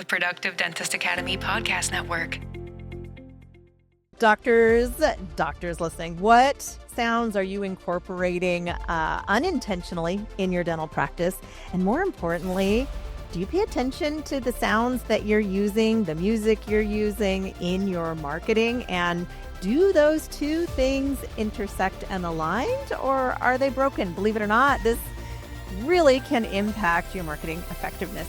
Productive Dentist Academy Podcast Network. Doctors listening, what sounds are you incorporating unintentionally in your dental practice? And more importantly, do you pay attention to the sounds that you're using, the music you're using in your marketing? And do those two things intersect and aligned, or are they broken? Believe it or not, this really can impact your marketing effectiveness.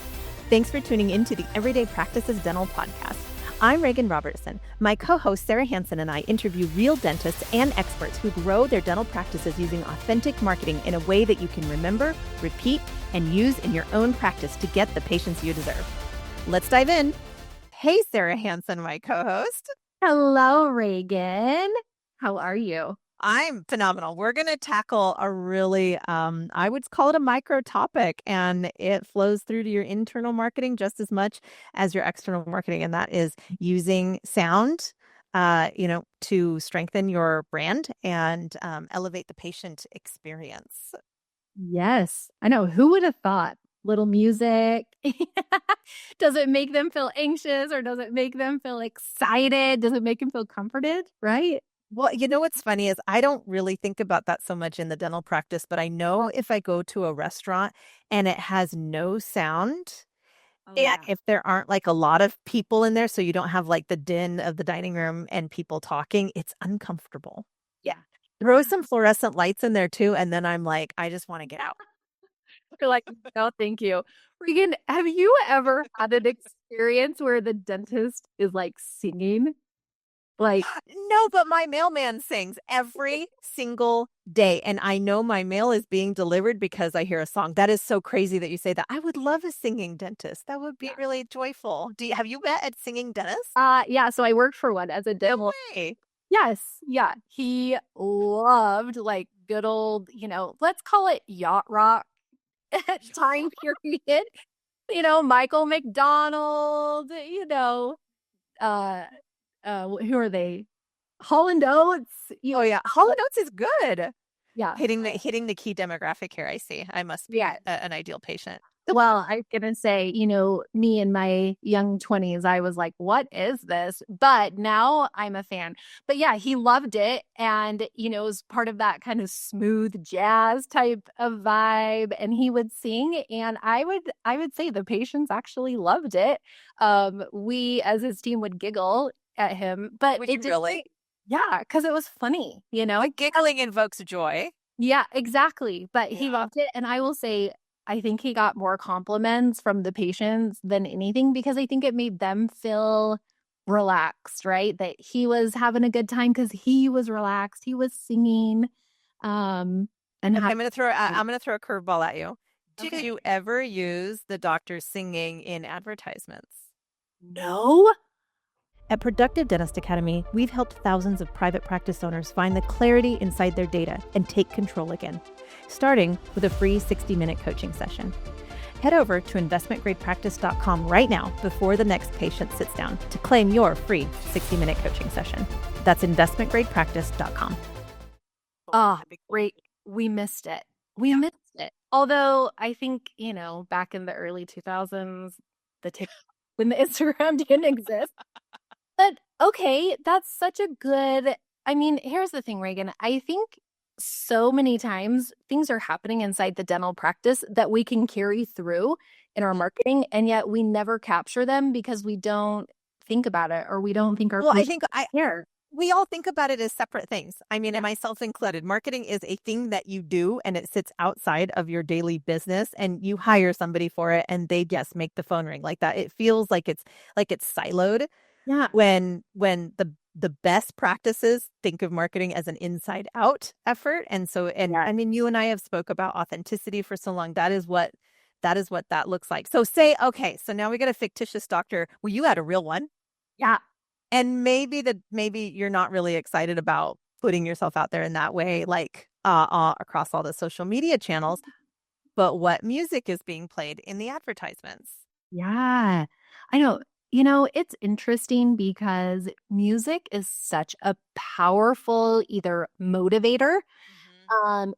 Thanks for tuning into the Everyday Practices Dental Podcast. I'm Regan Robertson. My co-host Sara Hansen and I interview real dentists and experts who grow their dental practices using authentic marketing in a way that you can remember, repeat, and use in your own practice to get the patients you deserve. Let's dive in. Hey, Sara Hansen, my co-host. Hello, Regan. How are you? I'm phenomenal. We're going to tackle a really, I would call it a micro topic, and it flows through to your internal marketing just as much as your external marketing. And that is using sound, to strengthen your brand and elevate the patient experience. Yes, I know. Who would have thought? Little music. Does it make them feel anxious, or does it make them feel excited? Does it make them feel comforted? Right? Well, you know what's funny is I don't really think about that so much in the dental practice, but I know if I go to a restaurant and it has no sound, if there aren't like a lot of people in there, so you don't have like the din of the dining room and people talking, it's uncomfortable. Yeah. Throw some fluorescent lights in there too, and then I'm like, I just want to get out. You're like, no, thank you. Regan, have you ever had an experience where the dentist is like singing? Like, no, but my mailman sings every single day. And I know my mail is being delivered because I hear a song. That is so crazy that you say that. I would love a singing dentist. That would be really joyful. Have you met a singing dentist? yeah. So I worked for one as a dental. No way. Yes. Yeah. He loved like good old, let's call it yacht rock time period. Michael McDonald, who are they? Hall and Oates. Oh yeah, Hall and Oates is good. Yeah, hitting the key demographic here. I see. I must be an ideal patient. Well, I'm gonna say, me in my young 20s, I was like, "What is this?" But now I'm a fan. But yeah, he loved it, and it was part of that kind of smooth jazz type of vibe. And he would sing, and I would say the patients actually loved it. We as his team would giggle at him, but it really, yeah, because it was funny, Like giggling invokes joy. Yeah, exactly. But he loved it, and I will say, I think he got more compliments from the patients than anything, because I think it made them feel relaxed, right? That he was having a good time because he was relaxed. He was singing. And I'm going to throw a curveball at you. Did you ever use the doctor singing in advertisements? No. At Productive Dentist Academy, we've helped thousands of private practice owners find the clarity inside their data and take control again, starting with a free 60-minute coaching session. Head over to investmentgradepractice.com right now before the next patient sits down to claim your free 60-minute coaching session. That's investmentgradepractice.com. Oh, great. We missed it. We missed it. Although I think, back in the early 2000s, when the Instagram didn't exist. But okay, that's such a good, here's the thing, Regan. I think so many times things are happening inside the dental practice that we can carry through in our marketing, and yet we never capture them because we don't think about it, or we don't think our we all think about it as separate things. And myself included. Marketing is a thing that you do, and it sits outside of your daily business, and you hire somebody for it, and they make the phone ring like that. It feels like it's siloed. Yeah. When the best practices think of marketing as an inside out effort. And so, you and I have spoke about authenticity for so long. That is what that looks like. So so now we got a fictitious doctor. Well, you had a real one. Yeah. And maybe you're not really excited about putting yourself out there in that way, like across all the social media channels. But what music is being played in the advertisements? Yeah, I know. It's interesting because music is such a powerful either motivator.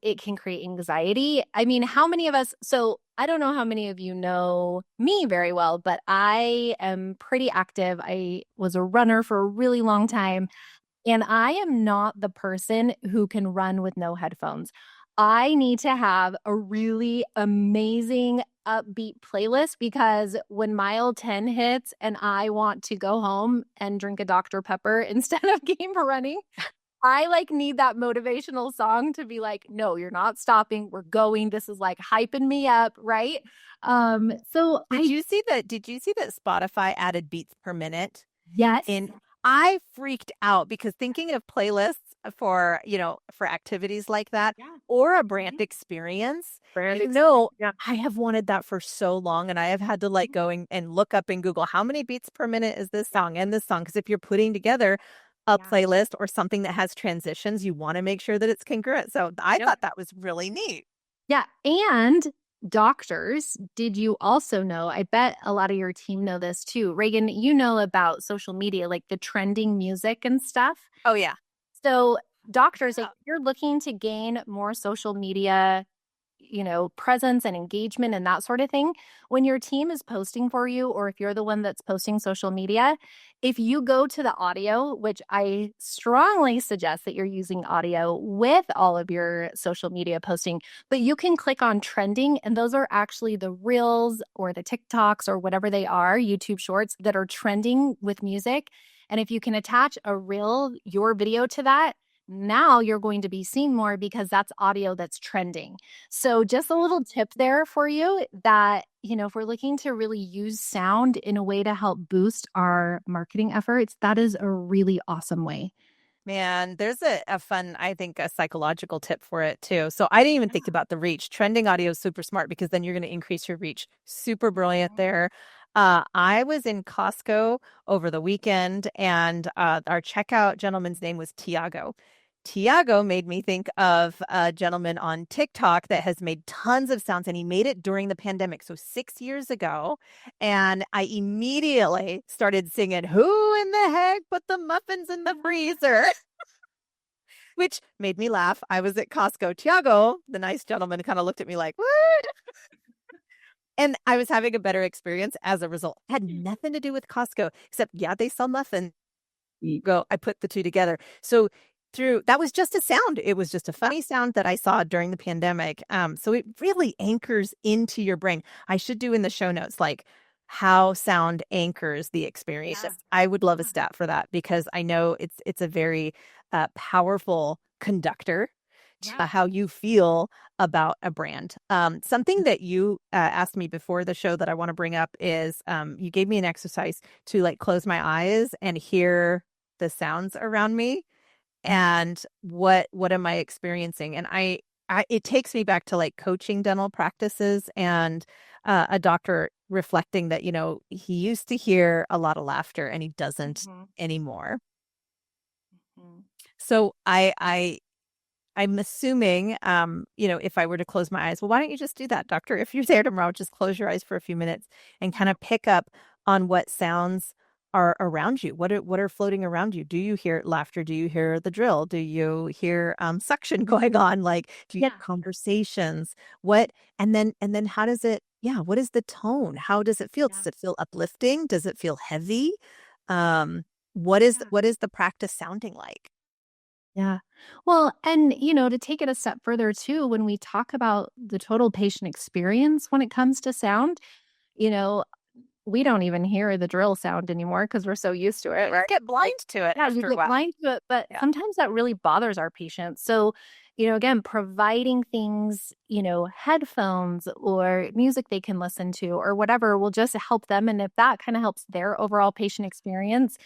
It can create anxiety. How many of us, so I don't know how many of you know me very well, but I am pretty active. I was a runner for a really long time, and I am not the person who can run with no headphones. I need to have a really amazing upbeat playlist because when mile 10 hits and I want to go home and drink a Dr. Pepper instead of keep running, I like need that motivational song to be like, no, you're not stopping. We're going. This is like hyping me up, right? So Did you see that Spotify added beats per minute? yes. And I freaked out because thinking of playlists for, for activities like that Yeah. or a brand experience, I have wanted that for so long, and I have had to like go and look up in Google how many beats per minute is this song and this song. Because if you're putting together a playlist or something that has transitions, you want to make sure that it's congruent. So I thought that was really neat. Yeah. And doctors, did you also know? I bet a lot of your team know this too. Regan, you know about social media, like the trending music and stuff. Oh, yeah. So, doctors, if you're looking to gain more social media presence and engagement and that sort of thing, when your team is posting for you, or if you're the one that's posting social media, if you go to the audio, which I strongly suggest that you're using audio with all of your social media posting, but you can click on trending, and those are actually the reels or the TikToks or whatever they are, YouTube shorts that are trending with music. And if you can attach a reel, your video to that, now you're going to be seen more because that's audio that's trending. So just a little tip there for you that, if we're looking to really use sound in a way to help boost our marketing efforts, that is a really awesome way. Man, there's a fun, I think, a psychological tip for it too. So I didn't even think about the reach. Trending audio is super smart because then you're going to increase your reach. Super brilliant there. I was in Costco over the weekend, and our checkout gentleman's name was Tiago. Tiago made me think of a gentleman on TikTok that has made tons of sounds, and he made it during the pandemic. So 6 years ago. And I immediately started singing, "Who in the heck put the muffins in the freezer?" Which made me laugh. I was at Costco. Tiago, the nice gentleman, kind of looked at me like, "What?" And I was having a better experience as a result. It had nothing to do with Costco, except, yeah, they sell muffins. I put the two together. So that was just a sound. It was just a funny sound that I saw during the pandemic. So it really anchors into your brain. I should do in the show notes, like how sound anchors the experience. Yeah. I would love a stat for that because I know it's a very powerful conductor to how you feel about a brand. Something that you asked me before the show that I want to bring up is you gave me an exercise to like close my eyes and hear the sounds around me and what am I experiencing. And I it takes me back to like coaching dental practices and a doctor reflecting that he used to hear a lot of laughter and he doesn't anymore. So I'm assuming, if I were to close my eyes, well, why don't you just do that, doctor? If you're there tomorrow, just close your eyes for a few minutes and kind of pick up on what sounds are around you. What are floating around you? Do you hear laughter? Do you hear the drill? Do you hear suction going on? Like, do you hear conversations? And then how does it, what is the tone? How does it feel? Does it feel uplifting? Does it feel heavy? What is the practice sounding like? Yeah. Well, and to take it a step further too, when we talk about the total patient experience when it comes to sound, we don't even hear the drill sound anymore because we're so used to it, right? Get blind to it. Yeah, you get blind to it, but sometimes that really bothers our patients. So, again, providing things, headphones or music they can listen to or whatever will just help them. And if that kind of helps their overall patient experience,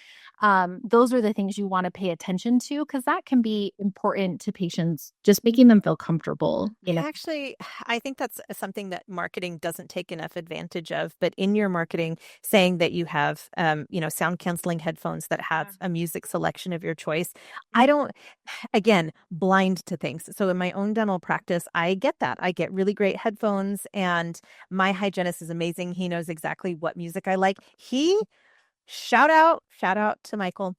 those are the things you want to pay attention to because that can be important to patients, just making them feel comfortable. Actually, I think that's something that marketing doesn't take enough advantage of. But in your marketing, saying that you have, sound canceling headphones that have a music selection of your choice, I don't, again, blind to things. So in my own dental practice, I get that. I get really great headphones, and my hygienist is amazing. He knows exactly what music I like. He Shout out to Michael.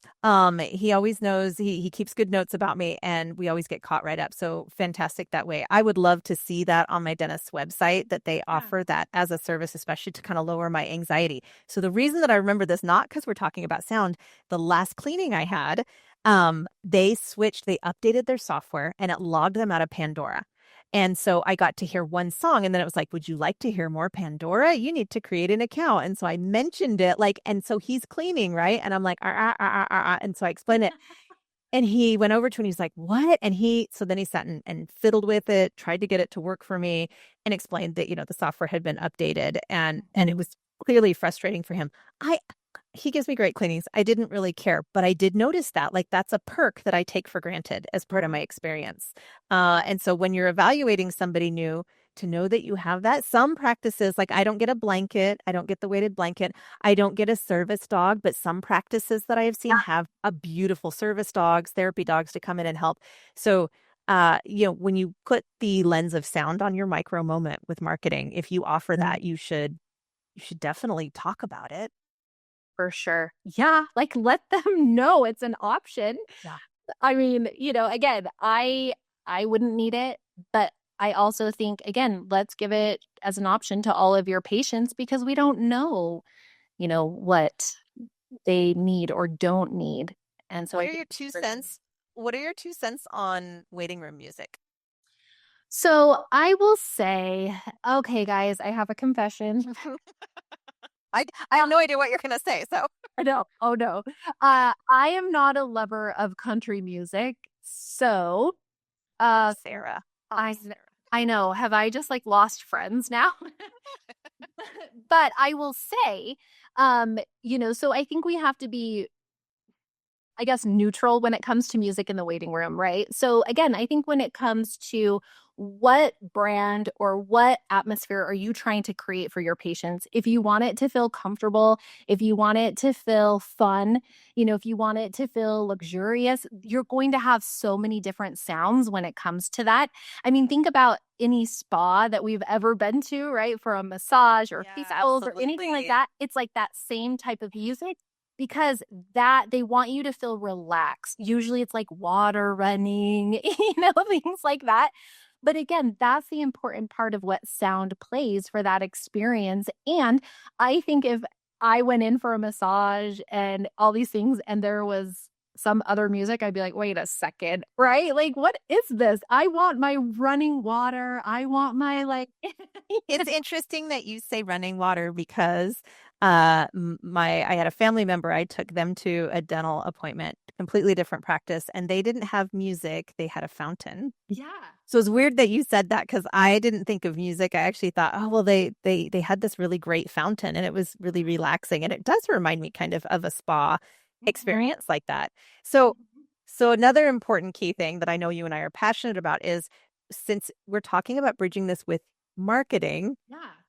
He always knows he keeps good notes about me and we always get caught right up. So fantastic that way. I would love to see that on my dentist's website that they offer that as a service, especially to kind of lower my anxiety. So the reason that I remember this, not because we're talking about sound, the last cleaning I had, they updated their software and it logged them out of Pandora. And so I got to hear one song and then it was like, would you like to hear more Pandora? You need to create an account. And so I mentioned it and so he's cleaning, right? And I'm like, and so I explained it. And he went over to and he's like, what? So then he sat and fiddled with it, tried to get it to work for me and explained that, the software had been updated and it was clearly frustrating for him. He gives me great cleanings. I didn't really care, but I did notice that that's a perk that I take for granted as part of my experience. And so when you're evaluating somebody new, to know that you have that, some practices, like I don't get a blanket, I don't get the weighted blanket, I don't get a service dog, but some practices that I have seen have a beautiful service dogs, therapy dogs to come in and help. So when you put the lens of sound on your micro moment with marketing, if you offer that, you should definitely talk about it. For sure. Yeah. Let them know it's an option. Yeah. I mean, again, I wouldn't need it, but I also think, again, let's give it as an option to all of your patients because we don't know, what they need or don't need. And so What are your 2 cents? What are your 2 cents on waiting room music? So I will say, okay, guys, I have a confession. I have no idea what you're going to say. So I know. Oh no. I am not a lover of country music. So Sarah. I know. Have I just lost friends now? But I will say, so I think we have to be, I guess, neutral when it comes to music in the waiting room, right? So again, I think when it comes to what brand or what atmosphere are you trying to create for your patients? If you want it to feel comfortable, if you want it to feel fun, if you want it to feel luxurious, you're going to have so many different sounds when it comes to that. I mean, think about any spa that we've ever been to, right? For a massage or facials or anything like that. It's like that same type of music because that they want you to feel relaxed. Usually it's like water running, things like that. But again, that's the important part of what sound plays for that experience. And I think if I went in for a massage and all these things and there was some other music, I'd be like, wait a second, right? What is this? I want my running water. I want my It's interesting that you say running water because I had a family member. I took them to a dental appointment, completely different practice, and they didn't have music. They had a fountain. Yeah. So it's weird that you said that because I didn't think of music. I actually thought, oh well, they had this really great fountain and it was really relaxing, and it does remind me kind of a spa experience like that. So another important key thing that I know you and I are passionate about is since we're talking about bridging this with marketing,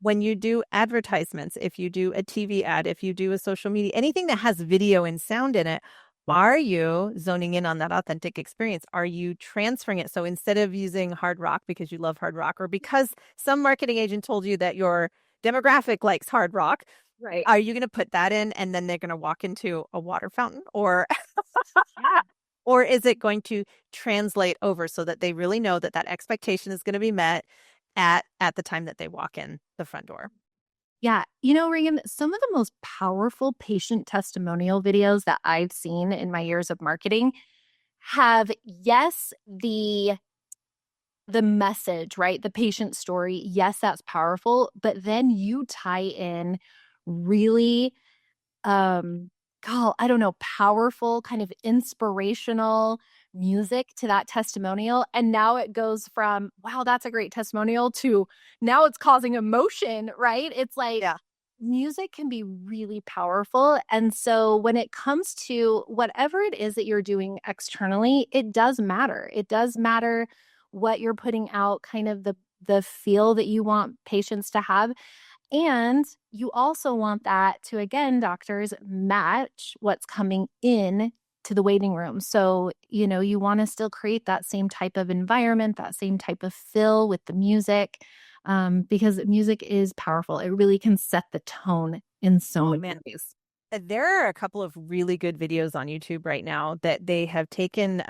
when you do advertisements, if you do a TV ad, if you do a social media, anything that has video and sound in it, are you zoning in on that authentic experience? Are you transferring it? So instead of using hard rock because you love hard rock or because some marketing agent told you that your demographic likes hard rock, Right. are you going to put that in and then they're going to walk into a water fountain or or is it going to translate over so that they really know that expectation is going to be met at the time that they walk in the front door? Yeah. Regan, some of the most powerful patient testimonial videos that I've seen in my years of marketing have, yes, the message, right? The patient story. Yes, that's powerful. But then you tie in really, I don't know, powerful, kind of inspirational music to that testimonial. And now it goes from, wow, that's a great testimonial to now it's causing emotion, right? It's like, music can be really powerful. And so when it comes to whatever it is that you're doing externally, it does matter. It does matter what you're putting out, kind of the feel that you want patients to have. And you also want that to, again, doctors, match what's coming in to the waiting room. So, you want to still create that same type of environment, that same type of feel with the music, because music is powerful. It really can set the tone in so many ways. There are a couple of really good videos on YouTube right now that they have taken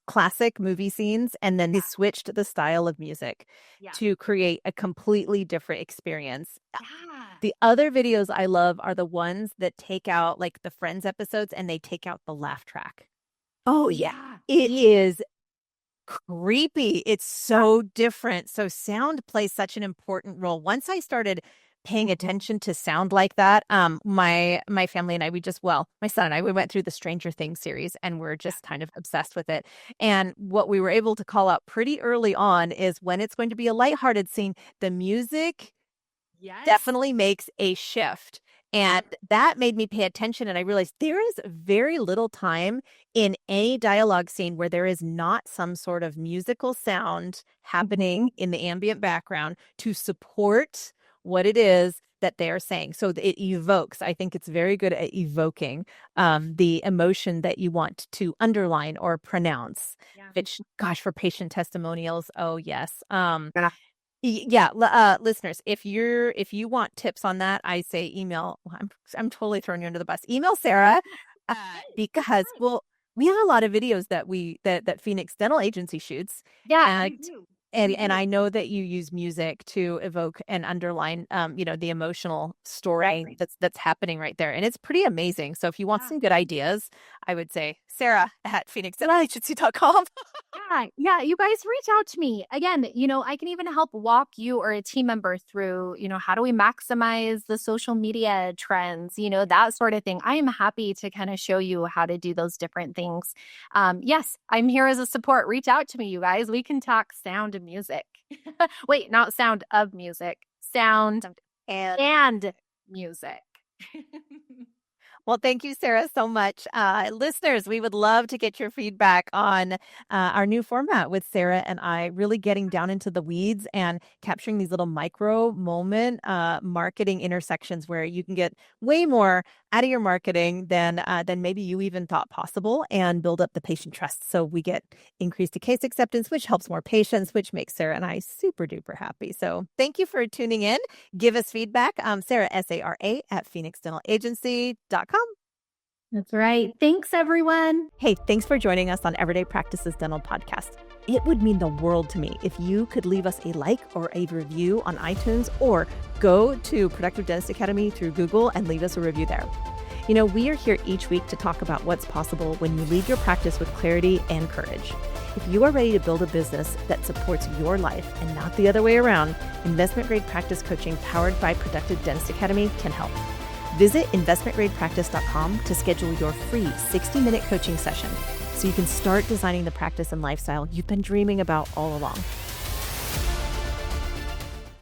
classic movie scenes and then they switched the style of music to create a completely different experience. The other videos I love are the ones that take out like the Friends episodes and they take out the laugh track. Oh, yeah. It is creepy. It's so different. So sound plays such an important role. Once I started paying attention to sound like that, my family and I, my son and I, we went through the Stranger Things series and we're just kind of obsessed with it. And what we were able to call out pretty early on is when it's going to be a lighthearted scene, the music definitely makes a shift. And that made me pay attention. And I realized there is very little time in any dialogue scene where there is not some sort of musical sound happening in the ambient background to support what it is that they are saying. So it evokes, I think it's very good at evoking the emotion that you want to underline or pronounce, which, gosh, for patient testimonials, oh, yes. Listeners, if you want tips on that, I say email. I'm totally throwing you under the bus. Email Sara because we have a lot of videos that Phoenix Dental Agency shoots. We do. And I know that you use music to evoke and underline, the emotional story that's happening right there. And it's pretty amazing. So if you want some good ideas, I would say Sara at phoenixdentalagency.com. Yeah, you guys reach out to me. Again, I can even help walk you or a team member through, how do we maximize the social media trends, that sort of thing. I am happy to kind of show you how to do those different things. Yes, I'm here as a support. Reach out to me, you guys. We can talk sound and music. Wait, not sound of music, sound and music. Well, thank you, Sara, so much. Listeners, we would love to get your feedback on our new format with Sara and I, really getting down into the weeds and capturing these little micro moment marketing intersections where you can get way more out of your marketing than maybe you even thought possible and build up the patient trust. So we get increased case acceptance, which helps more patients, which makes Sara and I super duper happy. So thank you for tuning in. Give us feedback. Sara, Sara, at phoenixdentalagency.com. That's right. Thanks, everyone. Hey, thanks for joining us on Everyday Practices Dental Podcast. It would mean the world to me if you could leave us a like or a review on iTunes or go to Productive Dentist Academy through Google and leave us a review there. We are here each week to talk about what's possible when you lead your practice with clarity and courage. If you are ready to build a business that supports your life and not the other way around, investment grade practice coaching powered by Productive Dentist Academy can help. Visit investmentgradepractice.com to schedule your free 60-minute coaching session so you can start designing the practice and lifestyle you've been dreaming about all along.